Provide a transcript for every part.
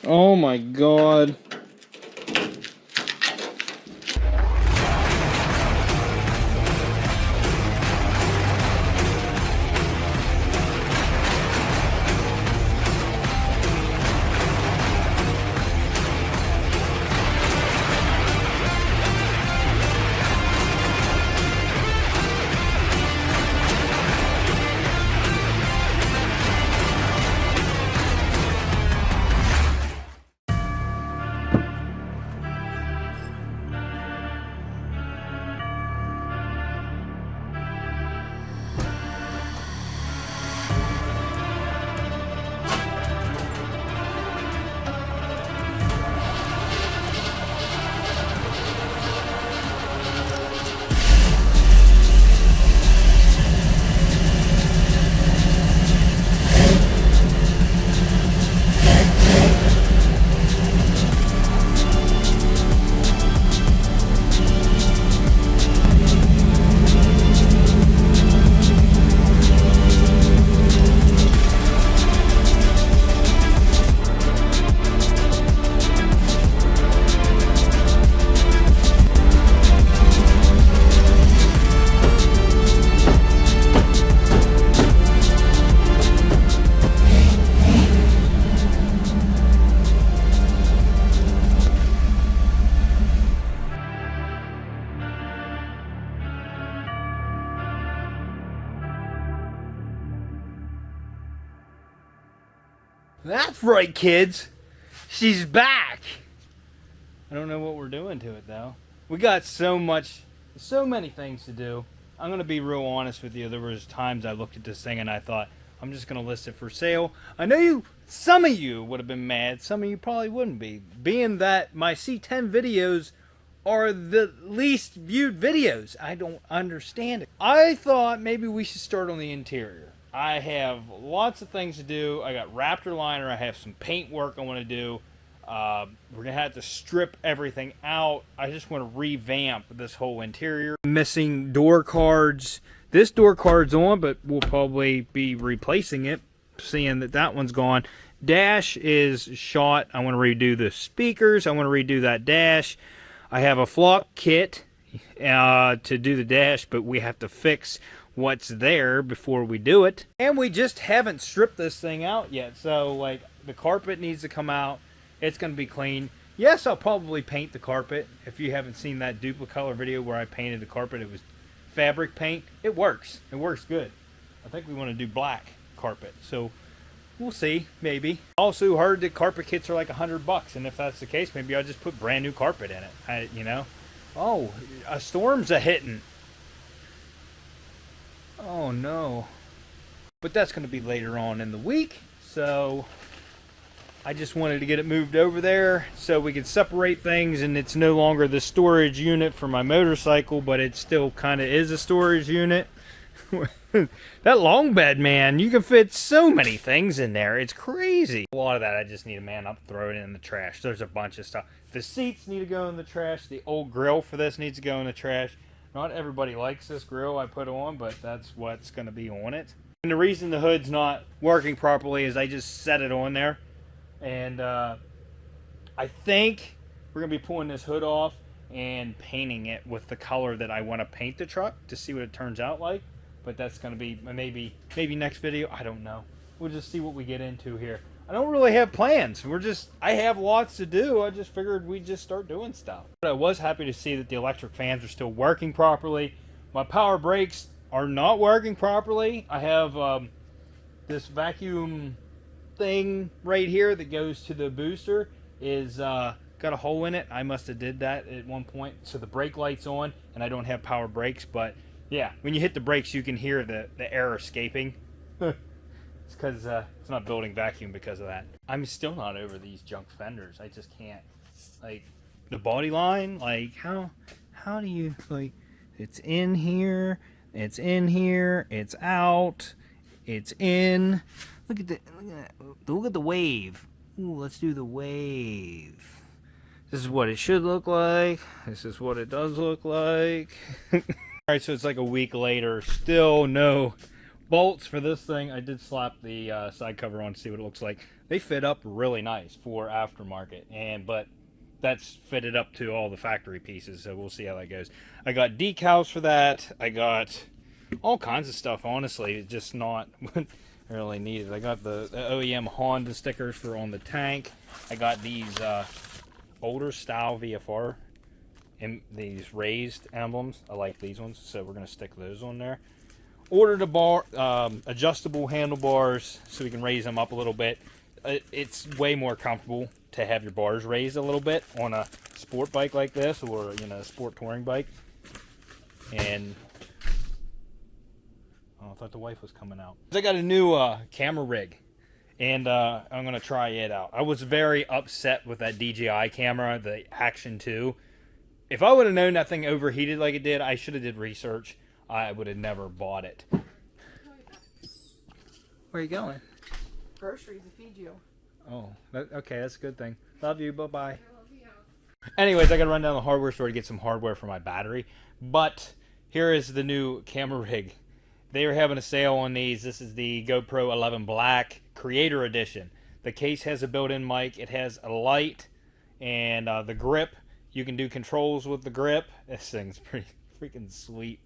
Oh my god. That's right, kids. She's back. I don't know what we're doing to it, though. We got so many things to do. I'm going to be real honest with you. There was times I looked at this thing and I thought, I'm just going to list it for sale. I know some of you would have been mad. Some of you probably wouldn't be. Being that my C10 videos are the least viewed videos. I don't understand it. I thought maybe we should start on the interior. I have lots of things to do. I got Raptor liner. I have some paint work I want to do. We're going to have to strip everything out. I just want to revamp this whole interior. Missing door cards. This door card's on, but we'll probably be replacing it, seeing that that one's gone. Dash is shot. I want to redo the speakers. I want to redo that dash. I have a flock kit to do the dash, but we have to fix what's there before we do it. And we just haven't stripped this thing out yet. So, like, the carpet needs to come out. It's going to be clean. Yes, I'll probably paint the carpet. If you haven't seen that Duplicolor video where I painted the carpet, it was fabric paint. It works. It works good. I think we want to do black carpet. So, we'll see. Maybe. Also heard that carpet kits are like $100. And if that's the case, maybe I'll just put brand new carpet in it. You know? Oh, a storm's a-hitting. Oh no. But that's going to be later on in the week. So I just wanted to get it moved over there so we could separate things, and it's no longer the storage unit for my motorcycle, but it still kind of is a storage unit. That long bed, man, you can fit so many things in there. It's crazy. A lot of that I just need to man up, throw it in the trash. There's a bunch of stuff. The seats need to go in the trash. The old grill for this needs to go in the trash. Not everybody likes this grill I put on, but that's what's going to be on it. And the reason the hood's not working properly is I just set it on there. And I think we're going to be pulling this hood off and painting it with the color that I want to paint the truck to see what it turns out like. But that's going to be maybe next video. I don't know. We'll just see what we get into here. I don't really have plans. I have lots to do. I just figured we'd just start doing stuff. But I was happy to see that the electric fans are still working properly. My power brakes are not working properly. I have this vacuum thing right here that goes to the booster is got a hole in it. I must have did that at one point. So the brake light's on and I don't have power brakes. But yeah, when you hit the brakes, you can hear the air escaping. It's because it's not building vacuum because of that. I'm still not over these junk fenders. I just can't. Like, the body line, like, how do you, like, it's in here, it's out, it's in. Look at the wave. Ooh, let's do the wave. This is what it should look like. This is what it does look like. Alright, so it's like a week later. Still no bolts for this thing. I did slap the side cover on to see what it looks like. they fit up really nice for aftermarket, but that's fitted up to all the factory pieces, so we'll see how that goes. I got decals for that. I got all kinds of stuff, honestly, just not what I really needed. I got the OEM Honda stickers for on the tank. I got these older style VFR and these raised emblems. I like these ones, so we're going to stick those on there. Ordered a adjustable handlebars so we can raise them up a little bit. It's way more comfortable to have your bars raised a little bit on a sport bike like this, or a sport touring bike. And oh, I thought the wife was coming out. I got a new camera rig, and I'm gonna try it out. I was very upset with that DJI camera, the Action 2. If I would have known that thing overheated like it did, I should have did research. I would have never bought it. Where are you going? Groceries to feed you. Oh, okay, that's a good thing. Love you, bye-bye. I love you. Anyways, I gotta run down to the hardware store to get some hardware for my battery. But here is the new camera rig. They are having a sale on these. This is the GoPro 11 Black Creator Edition. The case has a built-in mic. It has a light and the grip. You can do controls with the grip. This thing's pretty freaking sweet.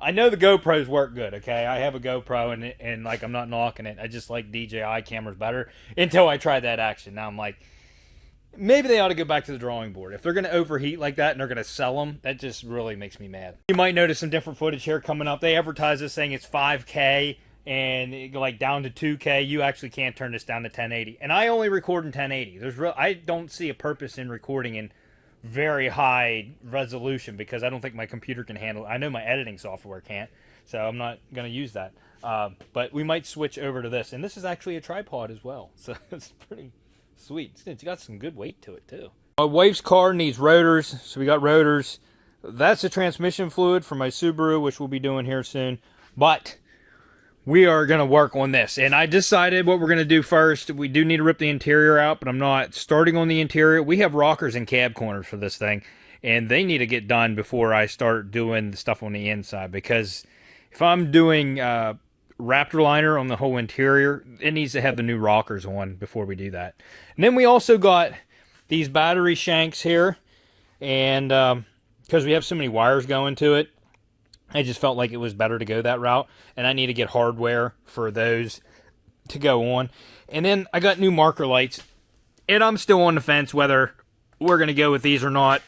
I know the GoPros work good, okay? I have a GoPro, and like, I'm not knocking it. I just like DJI cameras better until I tried that Action. Now I'm like, maybe they ought to go back to the drawing board. If they're going to overheat like that and they're going to sell them, that just really makes me mad. You might notice some different footage here coming up. They advertise this saying it's 5K and it go like down to 2K. You actually can't turn this down to 1080. And I only record in 1080. I don't see a purpose in recording in very high resolution because I don't think my computer can handle it. I know my editing software can't, so I'm not going to use that. But we might switch over to this. And this is actually a tripod as well, so it's pretty sweet. It's got some good weight to it, too. My wife's car needs rotors, so we got rotors. That's the transmission fluid for my Subaru, which we'll be doing here soon. But we are going to work on this. And I decided what we're going to do first. We do need to rip the interior out, but I'm not starting on the interior. We have rockers and cab corners for this thing, and they need to get done before I start doing the stuff on the inside. Because if I'm doing Raptor liner on the whole interior, it needs to have the new rockers on before we do that. And then we also got these battery shanks here, and because we have so many wires going to it, I just felt like it was better to go that route, and I need to get hardware for those to go on. And then I got new marker lights, and I'm still on the fence whether we're going to go with these or not.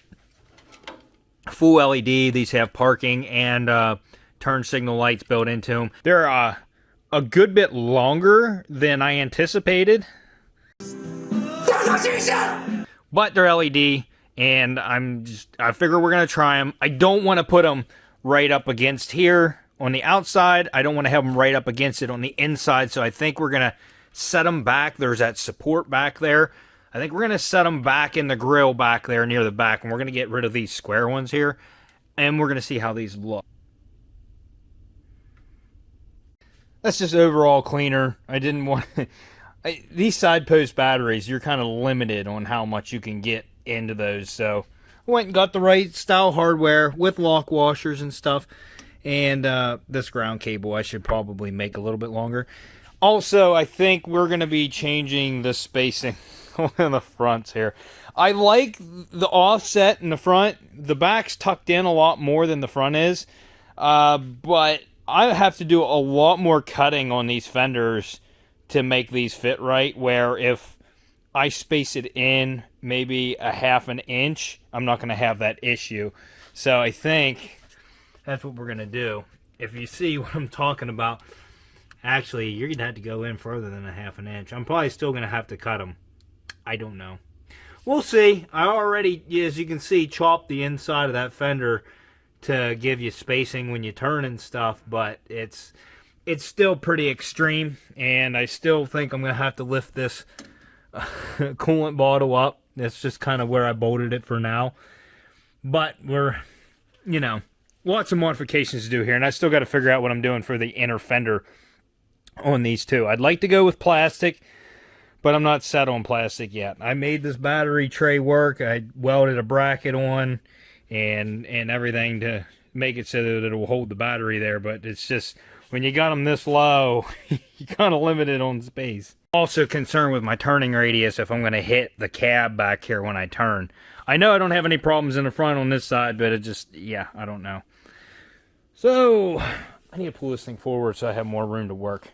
Full LED, these have parking and turn signal lights built into them. They're a good bit longer than I anticipated, but they're LED, and I figure we're going to try them. I don't want to put them right up against here on the outside. I don't want to have them right up against it on the inside, so I think we're going to set them back. There's that support back there. I think we're going to set them back in the grill back there near the back, and we're going to get rid of these square ones here, and we're going to see how these look. That's just overall cleaner. I didn't want these side post batteries, you're kind of limited on how much you can get into those, so went and got the right style hardware with lock washers and stuff. And this ground cable I should probably make a little bit longer. Also, I think we're going to be changing the spacing on the fronts here. I like the offset in the front. The back's tucked in a lot more than the front is. But I have to do a lot more cutting on these fenders to make these fit right, where if I space it in maybe a ½ an inch, I'm not going to have that issue. So I think that's what we're going to do. If you see what I'm talking about, actually, you're going to have to go in further than a ½ an inch. I'm probably still going to have to cut them. I don't know. We'll see. I already, as you can see, chopped the inside of that fender to give you spacing when you turn and stuff, but it's still pretty extreme, and I still think I'm going to have to lift this coolant bottle up. That's just kind of where I bolted it for now. But we're, lots of modifications to do here, and I still got to figure out what I'm doing for the inner fender on these two. I'd like to go with plastic, but I'm not set on plastic yet. I made this battery tray work. I welded a bracket on and everything to make it so that it will hold the battery there, but it's just, when you got them this low, you're kind of limited on space. Also concerned with my turning radius if I'm going to hit the cab back here when I turn. I know I don't have any problems in the front on this side, but it just, yeah, I don't know. So, I need to pull this thing forward so I have more room to work.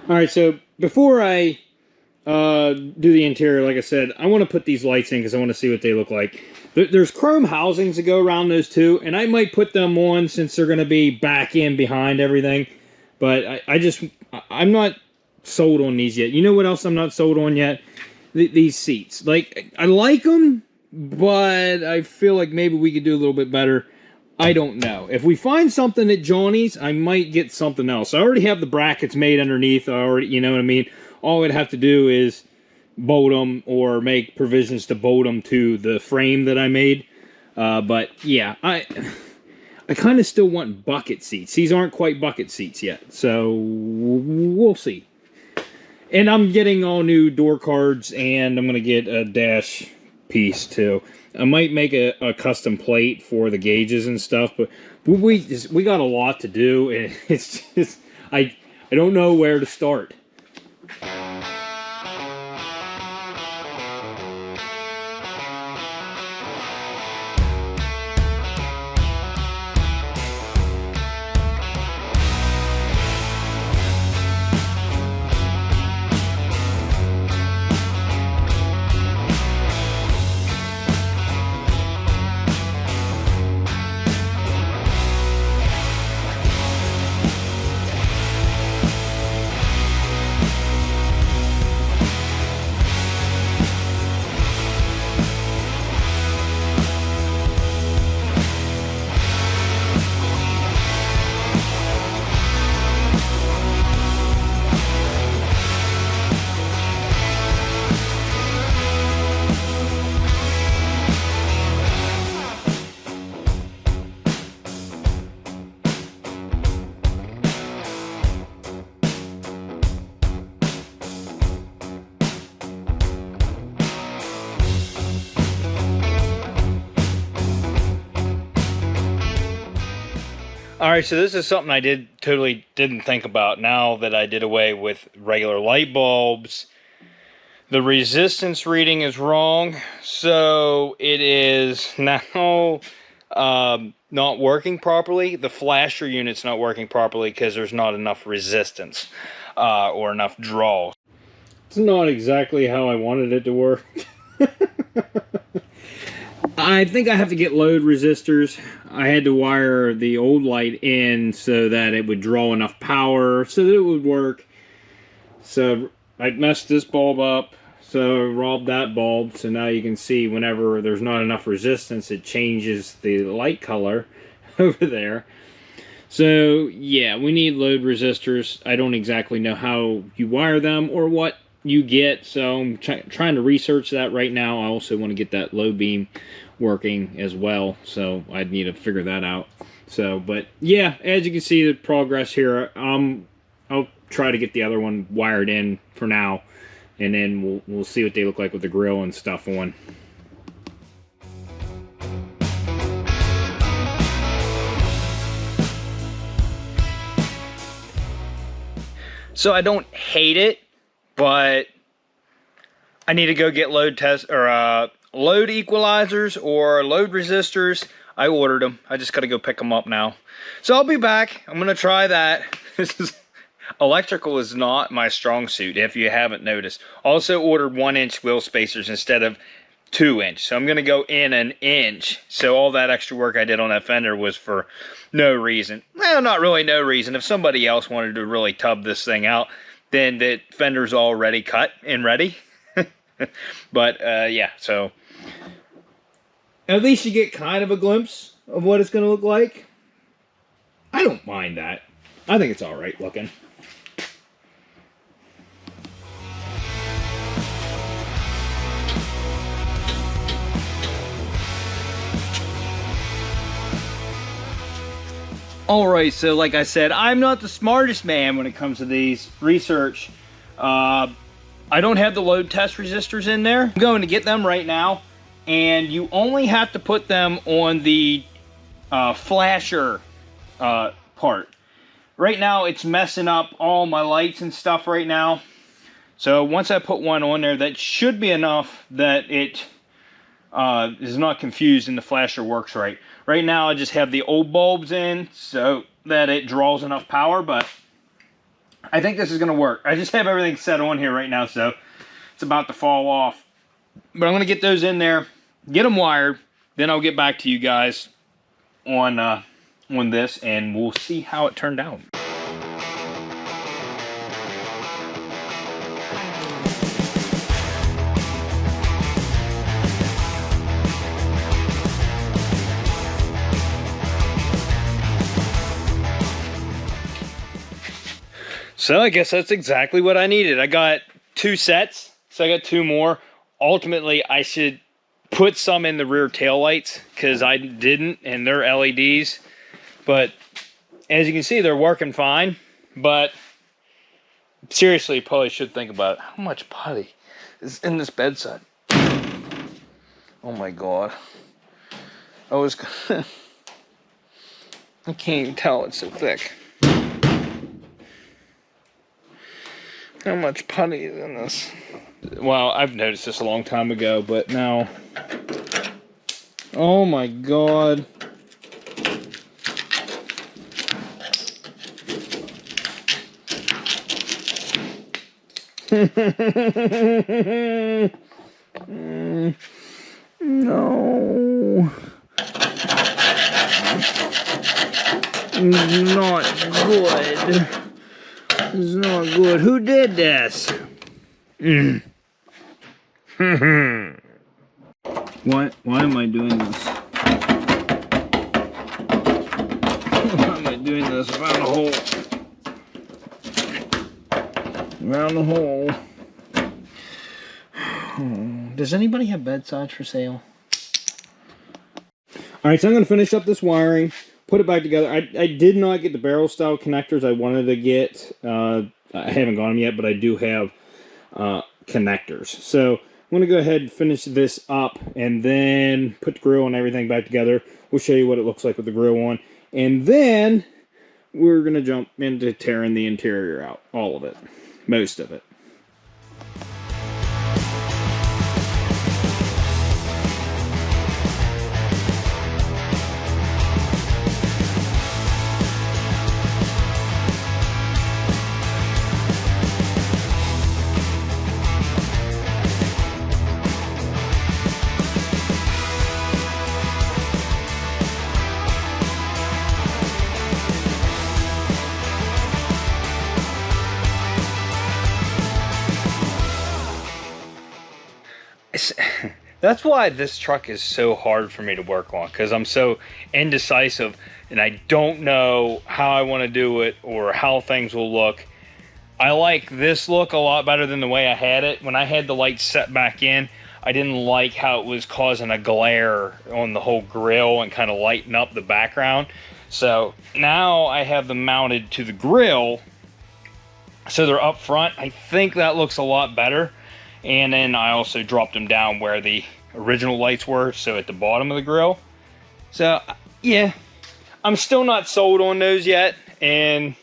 Alright, so before I do the interior, like I said, I want to put these lights in because I want to see what they look like. There's chrome housings that go around those too, and I might put them on since they're going to be back in behind everything. But I'm not sold on these yet. You know what else I'm not sold on yet? These seats. Like, I like them, but I feel like maybe we could do a little bit better. I don't know. If we find something at Johnny's, I might get something else. I already have the brackets made underneath. I already, you know what I mean? All I'd have to do is bolt them or make provisions to bolt them to the frame that I made. But yeah, I kind of still want bucket seats. These aren't quite bucket seats yet, so we'll see. And I'm getting all new door cards, and I'm going to get a dash piece too. I might make a custom plate for the gauges and stuff, but we got a lot to do, and it's just I don't know where to start. Alright, so this is something I totally didn't think about now that I did away with regular light bulbs. The resistance reading is wrong, so it is now not working properly. The flasher unit's not working properly because there's not enough resistance or enough draw. It's not exactly how I wanted it to work. I think I have to get load resistors. I had to wire the old light in so that it would draw enough power so that it would work. So I messed this bulb up, so I robbed that bulb. So now you can see whenever there's not enough resistance, it changes the light color over there. So yeah, we need load resistors. I don't exactly know how you wire them or what you get, so I'm trying to research that right now. I also want to get that low beam working as well, so I need to figure that out. So, but yeah, as you can see the progress here, I'll try to get the other one wired in for now, and then we'll see what they look like with the grill and stuff on. So I don't hate it, but I need to go get load equalizers or load resistors. I ordered them. I just got to go pick them up now. So I'll be back. I'm going to try that. Electrical is not my strong suit, if you haven't noticed. Also ordered 1-inch wheel spacers instead of 2-inch. So I'm going to go in an inch. So all that extra work I did on that fender was for no reason. Well, not really no reason. If somebody else wanted to really tub this thing out, then the fender's already cut and ready. But yeah, so at least you get kind of a glimpse of what it's going to look like. I don't mind that. I think it's all right looking. All right, so like I said, I'm not the smartest man when it comes to these research. I don't have the load test resistors in there. I'm going to get them right now, and you only have to put them on the flasher part. Right now, it's messing up all my lights and stuff right now. So once I put one on there, that should be enough that it is not confused and the flasher works right. Right now, I just have the old bulbs in so that it draws enough power, but I think this is going to work. I just have everything set on here right now, so it's about to fall off. But I'm going to get those in there, get them wired, then I'll get back to you guys on this, and we'll see how it turned out. So I guess that's exactly what I needed. I got 2 sets, so I got 2 more. Ultimately, I should put some in the rear tail lights because I didn't, and they're LEDs. But as you can see, they're working fine. But seriously, you probably should think about it. How much putty is in this bedside? Oh my god. I can't even tell, it's so thick. How much putty is in this? Well, I've noticed this a long time ago, but now... Oh my god. No. Not good. This is not good. Who did this? Why am I doing this? Why am I doing this? Around the hole. Around the hole. Does anybody have bedsides for sale? Alright, so I'm going to finish up this wiring. Put it back together. I did not get the barrel style connectors I wanted to get. I haven't got them yet, but I do have connectors. So I'm going to go ahead and finish this up and then put the grill and everything back together. We'll show you what it looks like with the grill on. And then we're going to jump into tearing the interior out. All of it. Most of it. That's why this truck is so hard for me to work on, because I'm so indecisive and I don't know how I want to do it or how things will look. I like this look a lot better than the way I had it. When I had the lights set back in, I didn't like how it was causing a glare on the whole grill and kind of lighting up the background. So now I have them mounted to the grill, so they're up front. I think that looks a lot better. And then I also dropped them down where the original lights were, so at the bottom of the grill. So, yeah, I'm still not sold on those yet. And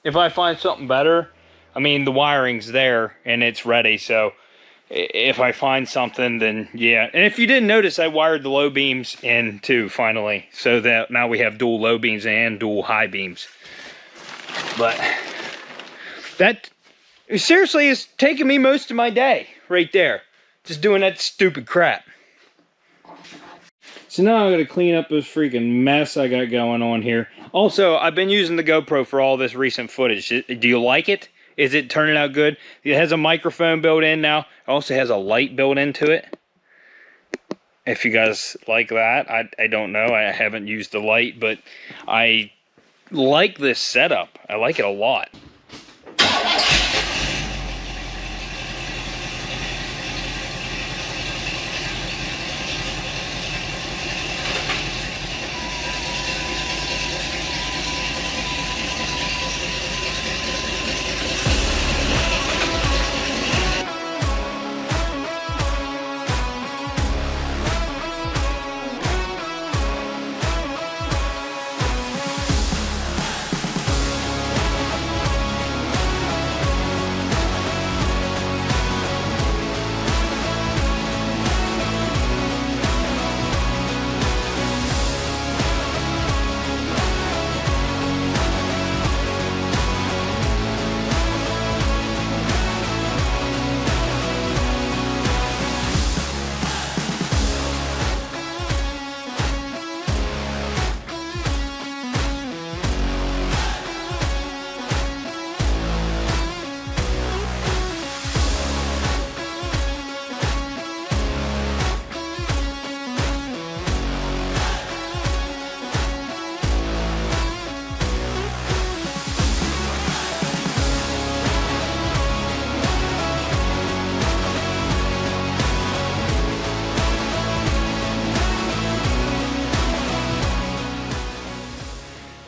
if I find something better, I mean, the wiring's there and it's ready. So if I find something, then yeah. And if you didn't notice, I wired the low beams in too, finally. So that now we have dual low beams and dual high beams. But that... seriously, it's taking me most of my day right there. Just doing that stupid crap. So now I'm going to clean up this freaking mess I got going on here. Also, I've been using the GoPro for all this recent footage. Do you like it? Is it turning out good? It has a microphone built in now. It also has a light built into it. If you guys like that, I don't know. I haven't used the light, but I like this setup. I like it a lot.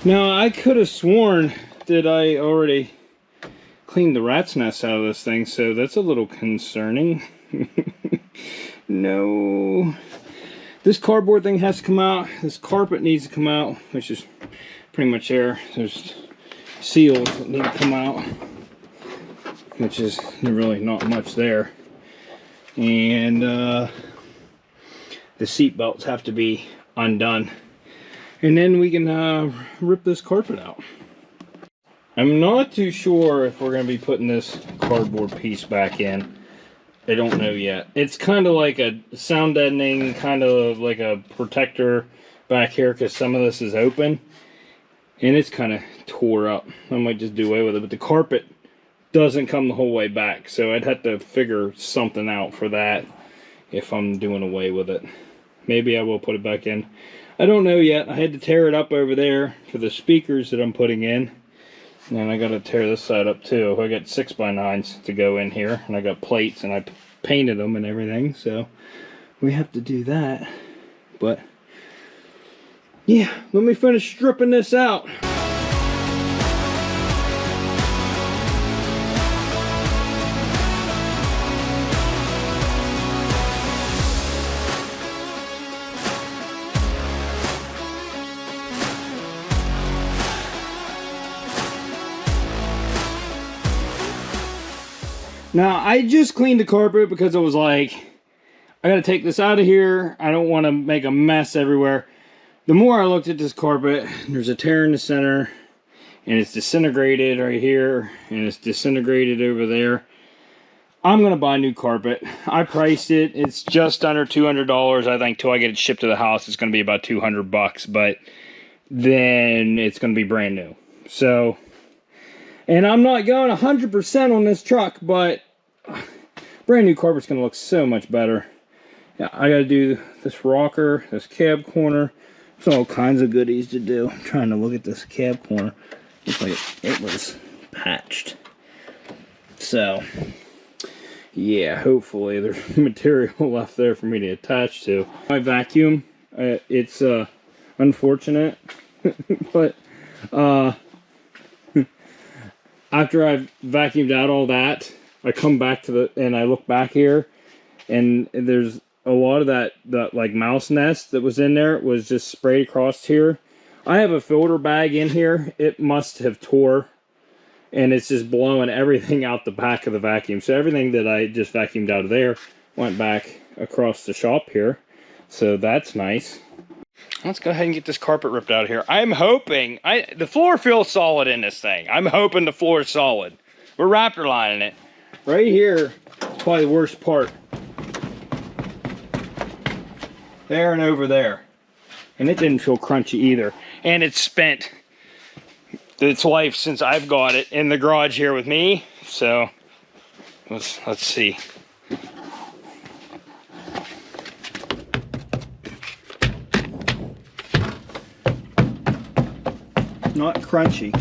Now, I could have sworn that I already cleaned the rat's nest out of this thing, so that's a little concerning. No. This cardboard thing has to come out. This carpet needs to come out, which is pretty much there. There's seals that need to come out, which is really not much there. And the seat belts have to be undone. And then we can rip this carpet out. I'm not too sure if we're going to be putting this cardboard piece back in. I don't know yet. It's kind of like a sound deadening, kind of like a protector back here, because some of this is open. And it's kind of tore up. I might just do away with it. But the carpet doesn't come the whole way back. So I'd have to figure something out for that if I'm doing away with it. Maybe I will put it back in. I don't know yet. I had to tear it up over there for the speakers that I'm putting in. And I got to tear this side up too. I got 6x9s to go in here. And I got plates and I painted them and everything. So we have to do that. But yeah, let me finish stripping this out. Now, I just cleaned the carpet because I was like, I gotta take this out of here. I don't want to make a mess everywhere. The more I looked at this carpet, there's a tear in the center, and it's disintegrated right here, and it's disintegrated over there. I'm gonna buy new carpet. I priced it. It's just under $200. I think till I get it shipped to the house, it's gonna be about 200 bucks, but then it's gonna be brand new. So, and I'm not going 100% on this truck, but brand new carpet's gonna look so much better. Yeah, I gotta do this rocker, this cab corner. There's all kinds of goodies to do. I'm trying to look at this cab corner. Looks like it was patched. So, yeah, hopefully there's material left there for me to attach to. My vacuum, it's unfortunate, but after I've vacuumed out all that, I come back to and I look back here, and there's a lot of that like mouse nest that was in there was just sprayed across here. I have a filter bag in here. It must have tore, and it's just blowing everything out the back of the vacuum. So everything that I just vacuumed out of there went back across the shop here. So that's nice. Let's go ahead and get this carpet ripped out of here. I'm hoping, the floor feels solid in this thing. I'm hoping the floor is solid. We're raptor lining it. Right here is probably the worst part. There and over there. And it didn't feel crunchy either. And it's spent its life since I've got it in the garage here with me. So let's see. Not crunchy.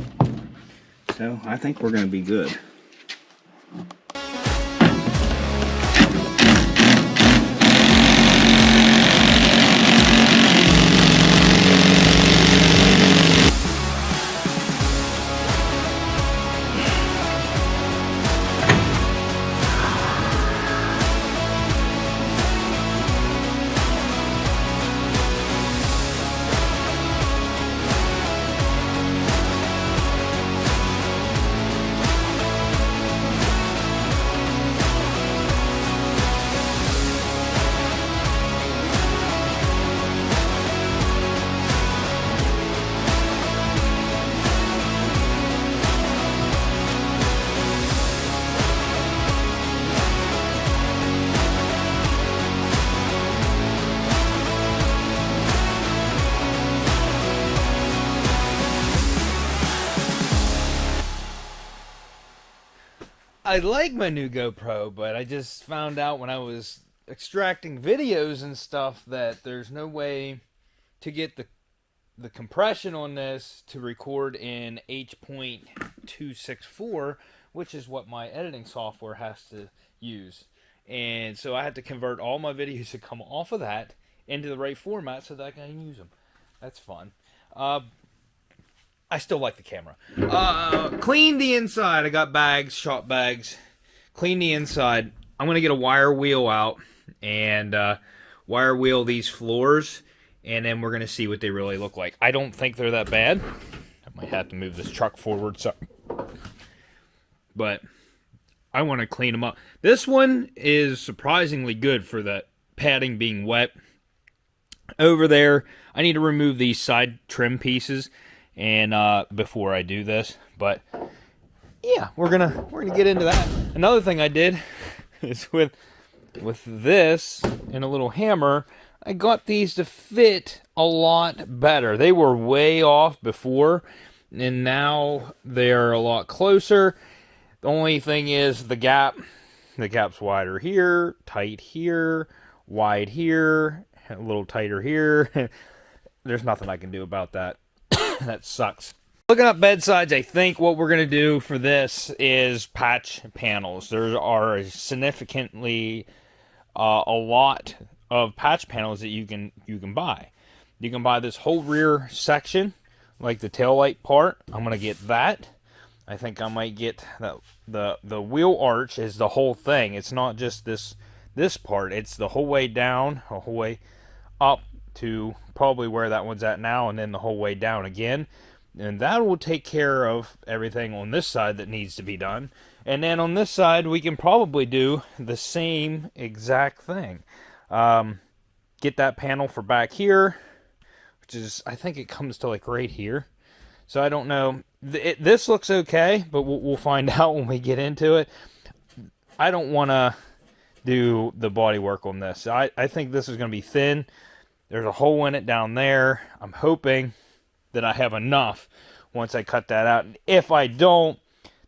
So I think we're going to be good. I like my new GoPro, but I just found out when I was extracting videos and stuff that there's no way to get the compression on this to record in H.264, which is what my editing software has to use. And so I had to convert all my videos to come off of that into the right format so that I can use them. That's fun. I still like the camera. Clean the inside. I got bags, shop bags. Clean the inside. I'm going to get a wire wheel out and wire wheel these floors, and then we're going to see what they really look like. I don't think they're that bad. I might have to move this truck forward, so. But I want to clean them up. This one is surprisingly good for the padding being wet. Over there, I need to remove these side trim pieces and before I do this. But yeah, we're gonna get into that. Another thing I did is with this and a little hammer, I got these to fit a lot better. They were way off before, and now they're a lot closer. The only thing is the gap's wider here, tight here, wide here, a little tighter here. There's nothing I can do about that. That sucks. Looking up bedsides, I think what we're going to do for this is patch panels. There are significantly a lot of patch panels that you can buy. You can buy this whole rear section, like the taillight part. I'm going to get that. I think I might get the wheel arch is the whole thing. It's not just this part. It's the whole way down, the whole way up to probably where that one's at now, and then the whole way down again. And that will take care of everything on this side that needs to be done. And then on this side, we can probably do the same exact thing. Get that panel for back here, which is, I think it comes to like right here. So I don't know. This looks okay, but we'll find out when we get into it. I don't want to do the body work on this. I think this is going to be thin. There's a hole in it down there. I'm hoping that I have enough once I cut that out. And if I don't,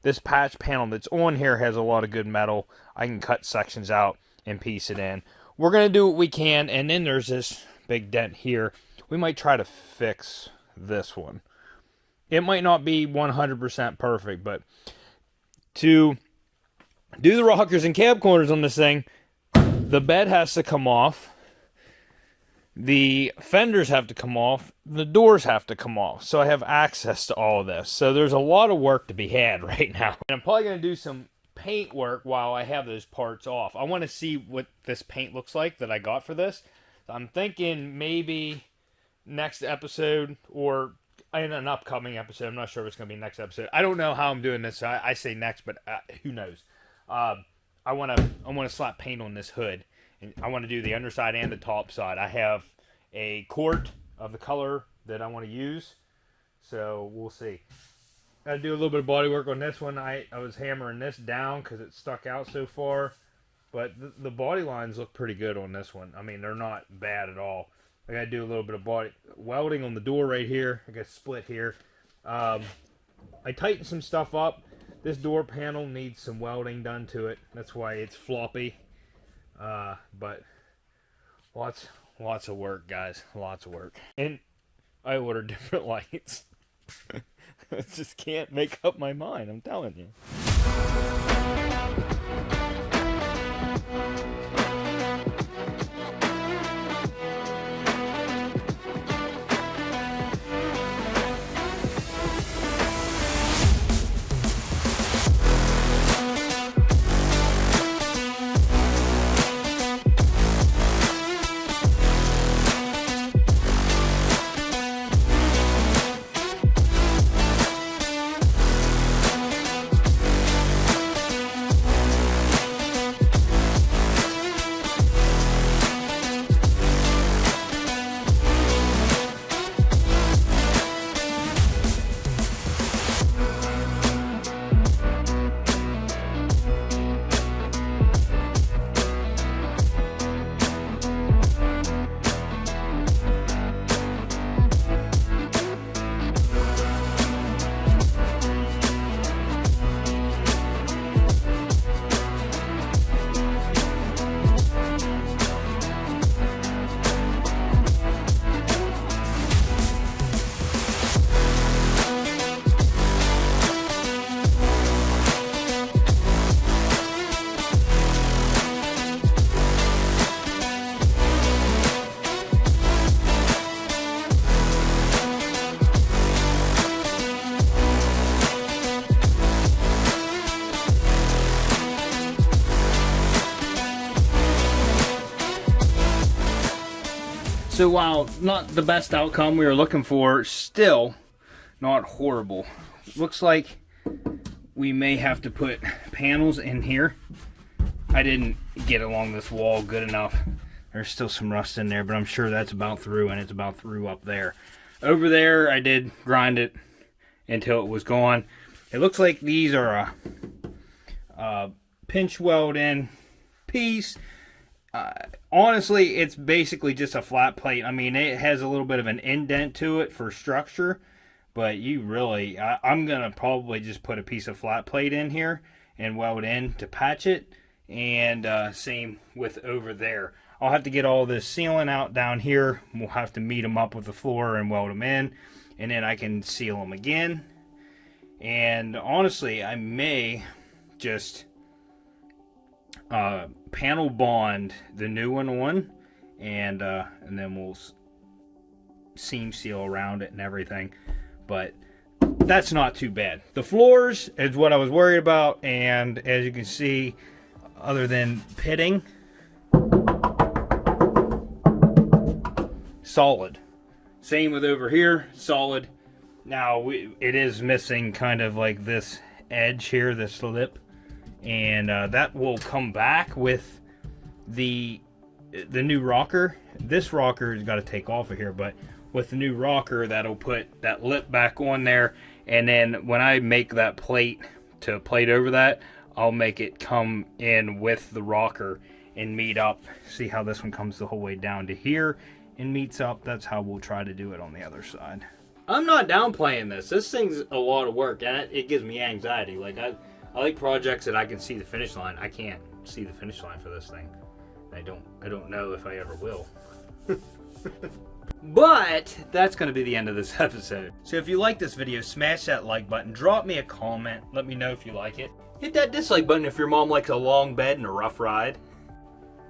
this patch panel that's on here has a lot of good metal. I can cut sections out and piece it in. We're going to do what we can, and then there's this big dent here. We might try to fix this one. It might not be 100% perfect, but to do the rockers and cab corners on this thing, the bed has to come off. The fenders have to come off. The doors have to come off. So I have access to all of this. So there's a lot of work to be had right now. And I'm probably going to do some paint work while I have those parts off. I want to see what this paint looks like that I got for this. I'm thinking maybe next episode or in an upcoming episode. I'm not sure if it's going to be next episode. I don't know how I'm doing this. So I say next, but who knows? I want to slap paint on this hood. And I want to do the underside and the top side. I have a quart of the color that I want to use. So we'll see. Got to do a little bit of body work on this one. I was hammering this down because it stuck out so far. But the body lines look pretty good on this one. I mean, they're not bad at all. I got to do a little bit of body welding on the door right here. I got split here. I tightened some stuff up. This door panel needs some welding done to it. That's why it's floppy. But lots of work, guys. Lots of work. And I ordered different lights. I just can't make up my mind, I'm telling you. So while not the best outcome we were looking for, still not horrible. Looks like we may have to put panels in here. I didn't get along this wall good enough. There's still some rust in there, but I'm sure that's about through, and it's about through up there. Over there, I did grind it until it was gone. It looks like these are a pinch weld in piece. Honestly, it's basically just a flat plate. I mean, it has a little bit of an indent to it for structure, but you really, I'm gonna probably just put a piece of flat plate in here and weld in to patch it. And same with over there. I'll have to get all this sealing out down here. We'll have to meet them up with the floor and weld them in, and then I can seal them again. And honestly, I may just panel bond the new one on, and then we'll seam seal around it and everything. But that's not too bad. The floors is what I was worried about, and as you can see, other than pitting, solid. Same with over here, solid. Now it is missing kind of like this edge here, this lip, and that will come back with the new rocker. This rocker has got to take off of here, but with the new rocker, that'll put that lip back on there. And then when I make that plate to plate over that, I'll make it come in with the rocker and meet up. See how this one comes the whole way down to here and meets up? That's how we'll try to do it on the other side. I'm not downplaying this. This thing's a lot of work, and it gives me anxiety. Like I like projects that I can see the finish line. I can't see the finish line for this thing. I don't know if I ever will. But that's going to be the end of this episode. So if you like this video, smash that like button. Drop me a comment. Let me know if you like it. Hit that dislike button if your mom likes a long bed and a rough ride.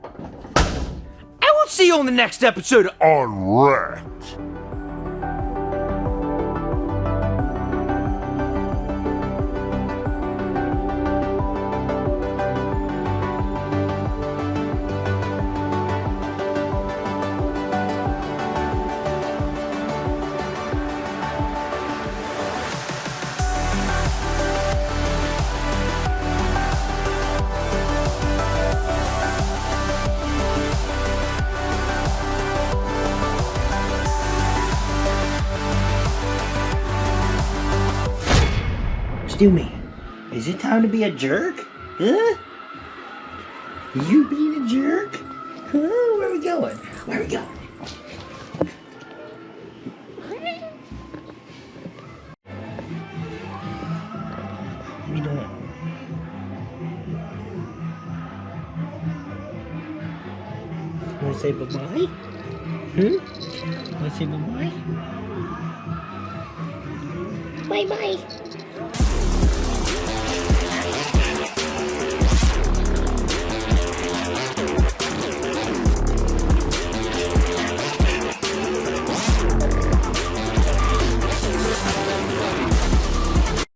And we'll see you on the next episode of Unwrecked. Do me. Is it time to be a jerk? Huh? You being a jerk? Huh? Where are we going? Where are we going? What are we doing? Want to say bye-bye? Want to say bye-bye? Bye-bye.